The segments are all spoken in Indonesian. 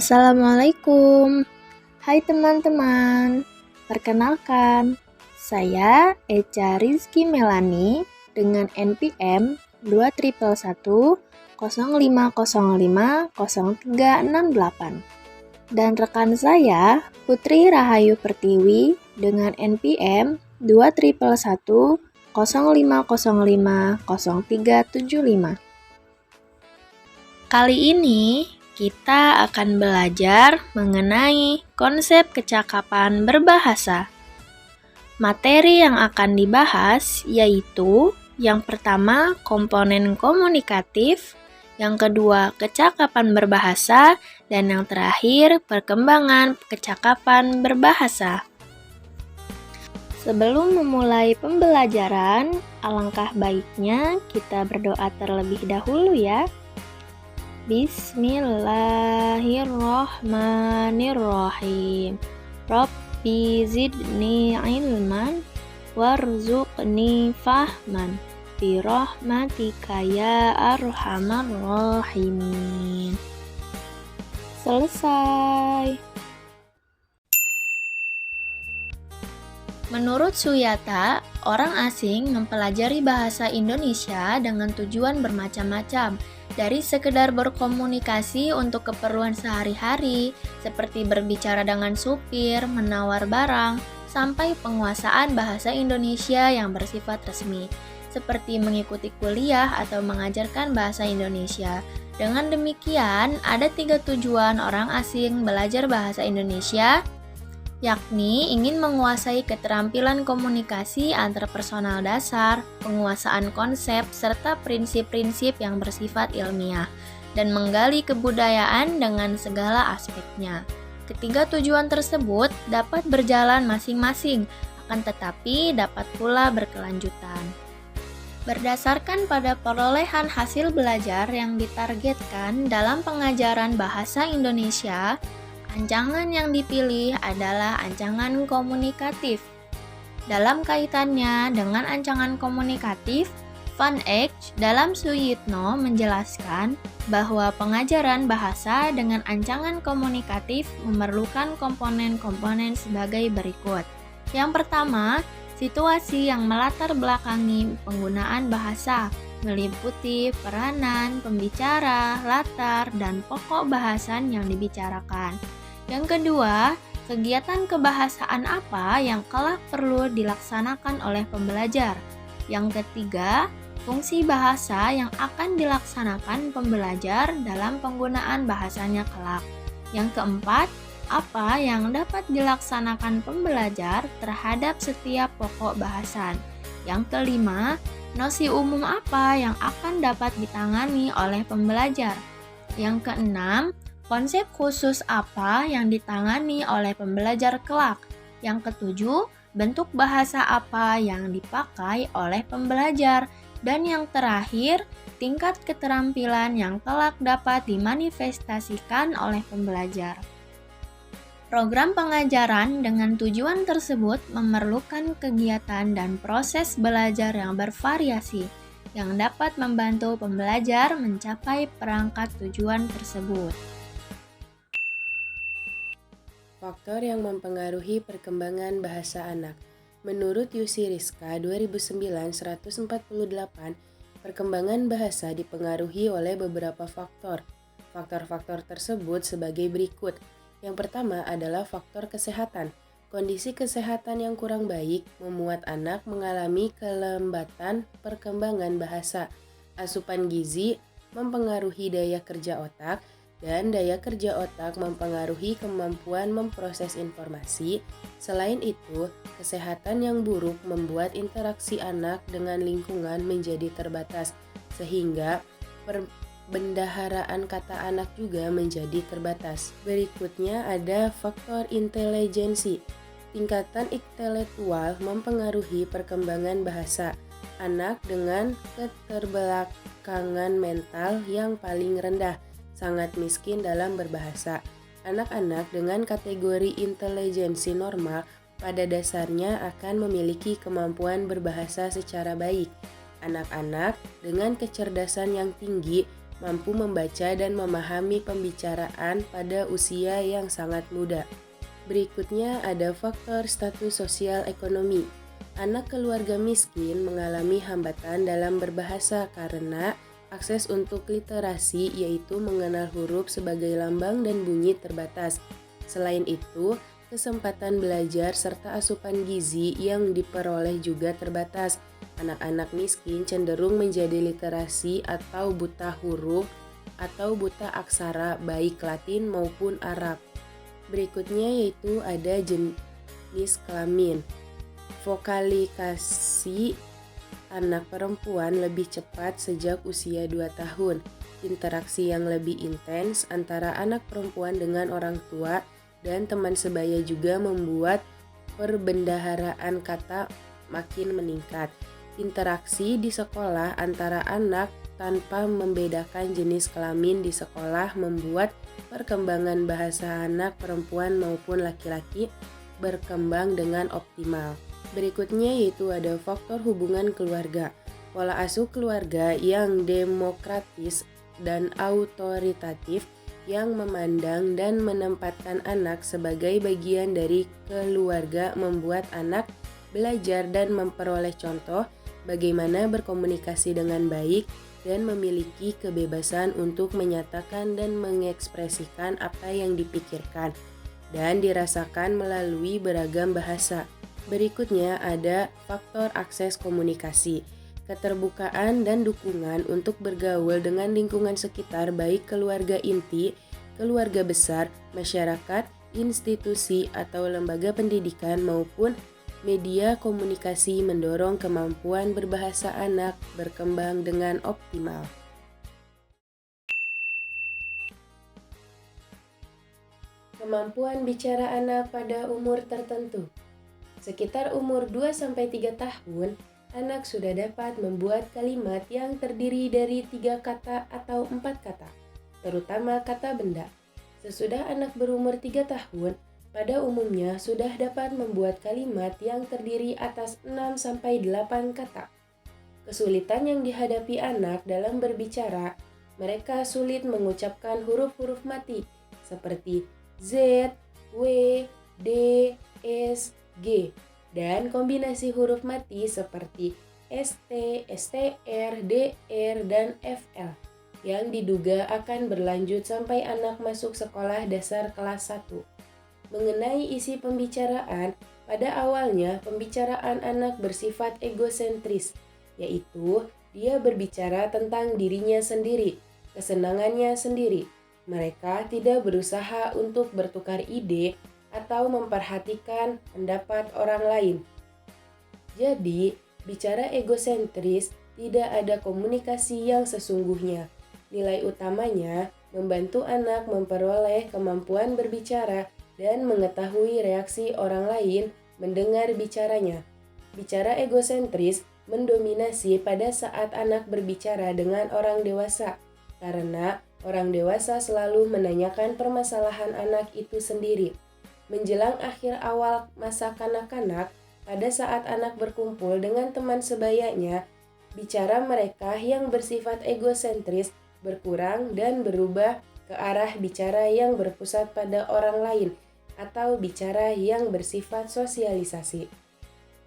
Assalamualaikum. Hai teman-teman. Perkenalkan, saya Echa Rizky Melani dengan NPM 211105050368. Dan rekan saya Putri Rahayu Pertiwi dengan NPM 211105050375. Kali ini kita akan belajar mengenai konsep kecakapan berbahasa. Materi yang akan dibahas yaitu yang pertama komponen komunikatif, yang kedua kecakapan berbahasa, dan yang terakhir perkembangan kecakapan berbahasa. Sebelum memulai pembelajaran, alangkah baiknya kita berdoa terlebih dahulu ya. Bismillahirrahmanirrahim. Rabbi zidni ilman warzuqni fahman birahmatika ya arhamar rahimin. Selesai. Menurut Suyata, orang asing mempelajari bahasa Indonesia dengan tujuan bermacam-macam, dari sekedar berkomunikasi untuk keperluan sehari-hari, seperti berbicara dengan supir, menawar barang, sampai penguasaan bahasa Indonesia yang bersifat resmi, seperti mengikuti kuliah atau mengajarkan bahasa Indonesia. Dengan demikian, ada 3 tujuan orang asing belajar bahasa Indonesia, yakni ingin menguasai keterampilan komunikasi antarpersonal dasar, penguasaan konsep, serta prinsip-prinsip yang bersifat ilmiah, dan menggali kebudayaan dengan segala aspeknya. Ketiga tujuan tersebut dapat berjalan masing-masing, akan tetapi dapat pula berkelanjutan. Berdasarkan pada perolehan hasil belajar yang ditargetkan dalam pengajaran bahasa Indonesia, ancangan yang dipilih adalah ancangan komunikatif. Dalam kaitannya dengan ancangan komunikatif, Van Eyck dalam Suyitno menjelaskan bahwa pengajaran bahasa dengan ancangan komunikatif memerlukan komponen-komponen sebagai berikut. Yang pertama, situasi yang melatar belakangi penggunaan bahasa, meliputi peranan, pembicara, latar, dan pokok bahasan yang dibicarakan. Yang kedua, kegiatan kebahasaan apa yang kelak perlu dilaksanakan oleh pembelajar. Yang ketiga, fungsi bahasa yang akan dilaksanakan pembelajar dalam penggunaan bahasanya kelak. Yang keempat, apa yang dapat dilaksanakan pembelajar terhadap setiap pokok bahasan. Yang kelima, nosi umum apa yang akan dapat ditangani oleh pembelajar. Yang keenam, konsep khusus apa yang ditangani oleh pembelajar kelak. Yang ketujuh, bentuk bahasa apa yang dipakai oleh pembelajar. Dan yang terakhir, tingkat keterampilan yang kelak dapat dimanifestasikan oleh pembelajar. Program pengajaran dengan tujuan tersebut memerlukan kegiatan dan proses belajar yang bervariasi, yang dapat membantu pembelajar mencapai perangkat tujuan tersebut. Faktor yang mempengaruhi perkembangan bahasa anak. Menurut Yusi Rizka 2009-148, perkembangan bahasa dipengaruhi oleh beberapa faktor. Faktor-faktor tersebut sebagai berikut. Yang pertama adalah faktor kesehatan. Kondisi kesehatan yang kurang baik memuat anak mengalami kelembatan perkembangan bahasa. Asupan gizi mempengaruhi daya kerja otak, dan daya kerja otak mempengaruhi kemampuan memproses informasi. Selain itu, kesehatan yang buruk membuat interaksi anak dengan lingkungan menjadi terbatas, sehingga bendaharaan kata anak juga menjadi terbatas. Berikutnya ada faktor intelijensi. Tingkatan intelektual mempengaruhi perkembangan bahasa. Anak dengan keterbelakangan mental yang paling rendah sangat miskin dalam berbahasa. Anak-anak dengan kategori intelijensi normal pada dasarnya akan memiliki kemampuan berbahasa secara baik. Anak-anak dengan kecerdasan yang tinggi mampu membaca dan memahami pembicaraan pada usia yang sangat muda. Berikutnya ada faktor status sosial ekonomi. Anak keluarga miskin mengalami hambatan dalam berbahasa karena akses untuk literasi, yaitu mengenal huruf sebagai lambang dan bunyi, terbatas. Selain itu, kesempatan belajar serta asupan gizi yang diperoleh juga terbatas. Anak-anak miskin cenderung menjadi literasi atau buta huruf atau buta aksara baik Latin maupun Arab. Berikutnya yaitu ada jenis kelamin. Vokalisasi anak perempuan lebih cepat sejak usia 2 tahun. Interaksi yang lebih intens antara anak perempuan dengan orang tua dan teman sebaya juga membuat perbendaharaan kata makin meningkat. Interaksi di sekolah antara anak tanpa membedakan jenis kelamin di sekolah membuat perkembangan bahasa anak perempuan maupun laki-laki berkembang dengan optimal. Berikutnya yaitu ada faktor hubungan keluarga. Pola asuh keluarga yang demokratis dan autoritatif yang memandang dan menempatkan anak sebagai bagian dari keluarga membuat anak belajar dan memperoleh contoh bagaimana berkomunikasi dengan baik dan memiliki kebebasan untuk menyatakan dan mengekspresikan apa yang dipikirkan dan dirasakan melalui beragam bahasa. Berikutnya ada faktor akses komunikasi. Keterbukaan dan dukungan untuk bergaul dengan lingkungan sekitar baik keluarga inti, keluarga besar, masyarakat, institusi atau lembaga pendidikan maupun media komunikasi mendorong kemampuan berbahasa anak berkembang dengan optimal. Kemampuan bicara anak pada umur tertentu. Sekitar umur 2-3 tahun, anak sudah dapat membuat kalimat yang terdiri dari 3 kata atau 4 kata, terutama kata benda. Sesudah anak berumur 3 tahun, pada umumnya sudah dapat membuat kalimat yang terdiri atas 6-8 kata. Kesulitan yang dihadapi anak dalam berbicara, mereka sulit mengucapkan huruf-huruf mati seperti Z, W, D, S, G, dan kombinasi huruf mati seperti ST, STR, DR, dan FL yang diduga akan berlanjut sampai anak masuk sekolah dasar kelas 1. Mengenai isi pembicaraan, pada awalnya pembicaraan anak bersifat egosentris, yaitu dia berbicara tentang dirinya sendiri, kesenangannya sendiri. Mereka tidak berusaha untuk bertukar ide atau memperhatikan pendapat orang lain. Jadi, bicara egosentris tidak ada komunikasi yang sesungguhnya. Nilai utamanya membantu anak memperoleh kemampuan berbicara dan mengetahui reaksi orang lain mendengar bicaranya. Bicara egosentris mendominasi pada saat anak berbicara dengan orang dewasa, karena orang dewasa selalu menanyakan permasalahan anak itu sendiri. Menjelang akhir awal masa kanak-kanak, pada saat anak berkumpul dengan teman sebayanya, bicara mereka yang bersifat egosentris berkurang dan berubah ke arah bicara yang berpusat pada orang lain atau bicara yang bersifat sosialisasi.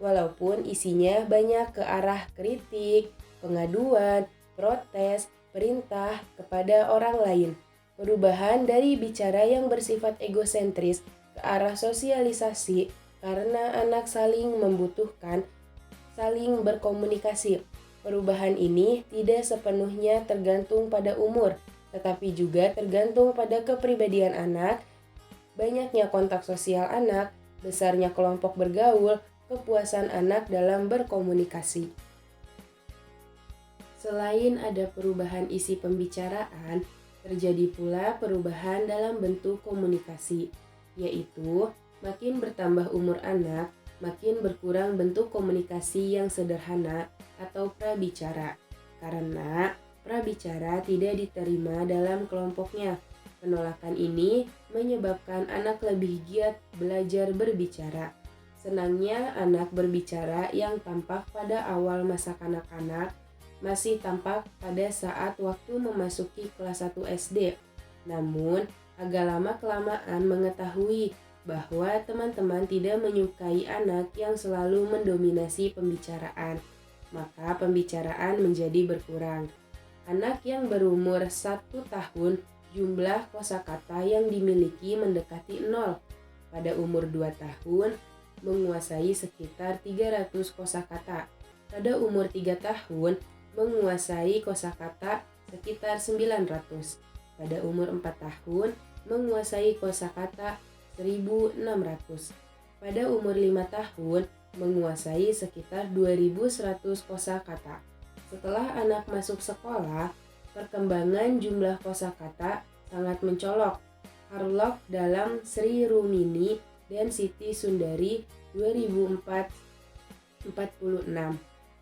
Walaupun isinya banyak ke arah kritik, pengaduan, protes, perintah kepada orang lain. Perubahan dari bicara yang bersifat egosentris ke arah sosialisasi karena anak saling membutuhkan, saling berkomunikasi. Perubahan ini tidak sepenuhnya tergantung pada umur, tetapi juga tergantung pada kepribadian anak, banyaknya kontak sosial anak, besarnya kelompok bergaul, kepuasan anak dalam berkomunikasi. Selain ada perubahan isi pembicaraan, terjadi pula perubahan dalam bentuk komunikasi, yaitu makin bertambah umur anak, makin berkurang bentuk komunikasi yang sederhana atau prabicara, karena prabicara tidak diterima dalam kelompoknya. Penolakan ini menyebabkan anak lebih giat belajar berbicara. Senangnya anak berbicara yang tampak pada awal masa kanak-kanak masih tampak pada saat waktu memasuki kelas 1 SD. Namun, agak lama-kelamaan mengetahui bahwa teman-teman tidak menyukai anak yang selalu mendominasi pembicaraan, maka pembicaraan menjadi berkurang. Anak yang berumur 1 tahun, jumlah kosakata yang dimiliki mendekati 0. Pada umur 2 tahun, menguasai sekitar 300 kosakata. Pada umur 3 tahun, menguasai kosakata sekitar 900. Pada umur 4 tahun, menguasai kosakata 1.600. Pada umur 5 tahun, menguasai sekitar 2.100 kosakata. Setelah anak masuk sekolah, perkembangan jumlah kosakata sangat mencolok. Harlock dalam Sri Rumini dan Siti Sundari 2046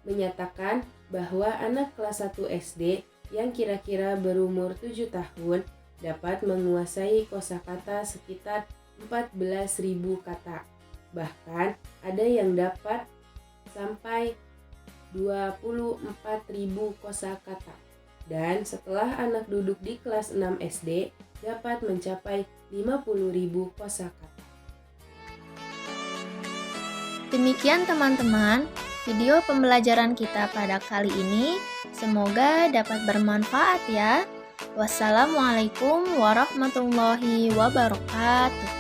menyatakan bahwa anak kelas 1 SD yang kira-kira berumur 7 tahun dapat menguasai kosakata sekitar 14.000 kata. Bahkan ada yang dapat sampai 24.000 kosakata. Dan setelah anak duduk di kelas 6 SD dapat mencapai 50.000 kosakata. Demikian teman-teman, video pembelajaran kita pada kali ini. Semoga dapat bermanfaat ya. Wassalamualaikum warahmatullahi wabarakatuh.